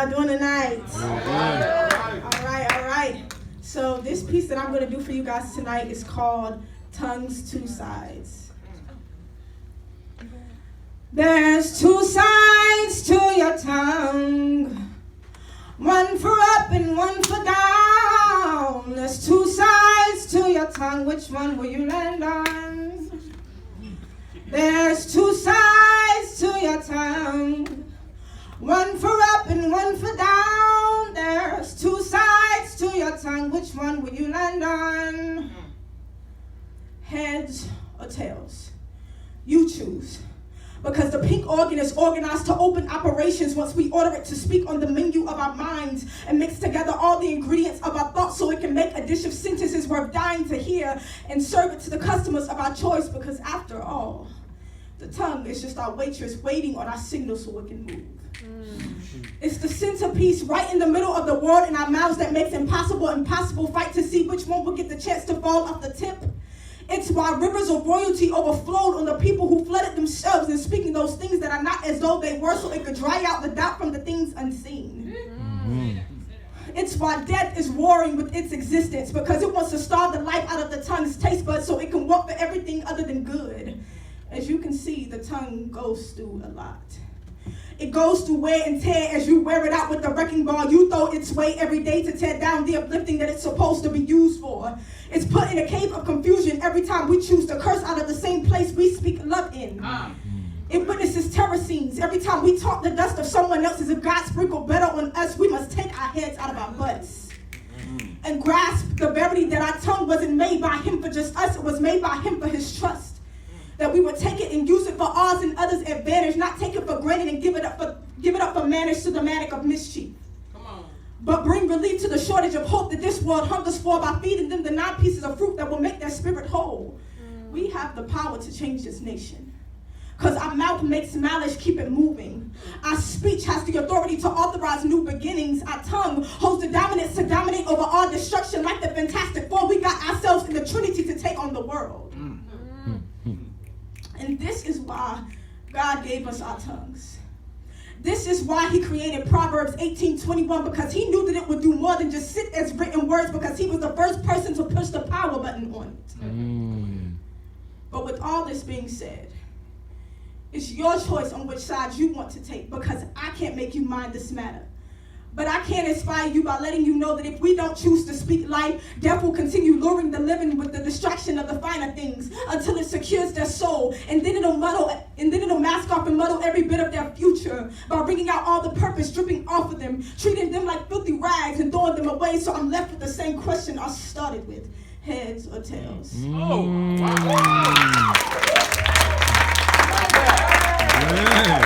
y'all doing tonight? All right. So this piece that I'm going to do for you guys tonight is called Tongues Two Sides. There's two sides to your tongue, one for up and one for down. There's two sides to your tongue, which one will you land on? There's two sides to your tongue, one for up and one for down. There's two sides to your tongue, which one will you land on? Heads or tails? You choose. Because the pink organ is organized to open operations once we order it to speak on the menu of our minds and mix together all the ingredients of our thoughts so it can make a dish of sentences worth dying to hear and serve it to the customers of our choice. Because after all, the tongue is just our waitress waiting on our signal so it can move. It's the centerpiece right in the middle of the world in our mouths that makes impossible fight to see which one will get the chance to fall off the tip. It's why rivers of royalty overflowed on the people who flooded themselves in speaking those things that are not as though they were so it could dry out the doubt from the things unseen. It's why death is warring with its existence because it wants to starve the life out of the tongue's taste buds so it can want for everything other than good. As you can see, the tongue goes through a lot. It goes through wear and tear as you wear it out with the wrecking ball. You throw its weight every day to tear down the uplifting that it's supposed to be used for. It's put in a cave of confusion every time we choose to curse out of the same place we speak love in. It witnesses terror scenes every time we talk the dust of someone else's. If God sprinkled better on us, we must take our heads out of our butts and grasp the verity that our tongue wasn't made by him for just us. It was made by him for his trust. That we would take it and use it for ours and others' advantage, not take it for granted and give it up for managed systematic of mischief. But bring relief to the shortage of hope that this world hungers for by feeding them the 9 pieces of fruit that will make their spirit whole. We have the power to change this nation. Because our mouth makes malice keep it moving. Our speech has the authority to authorize new beginnings. Our tongue holds the dominance to dominate over all destruction like the Fantastic Four. We got ourselves in the Trinity to take on the world. And this is why God gave us our tongues. This is why he created Proverbs 18:21, because he knew that it would do more than just sit as written words, because he was the first person to push the power button on it. But with all this being said, it's your choice on which side you want to take, because I can't make you mind this matter. But I can inspire you by letting you know that if we don't choose to speak life, death will continue luring the living with the distraction of the finer things until it secures their soul. And then it'll mask off and muddle every bit of their future by bringing out all the purpose dripping off of them, treating them like filthy rags and throwing them away. So I'm left with the same question I started with: heads or tails? Oh, wow.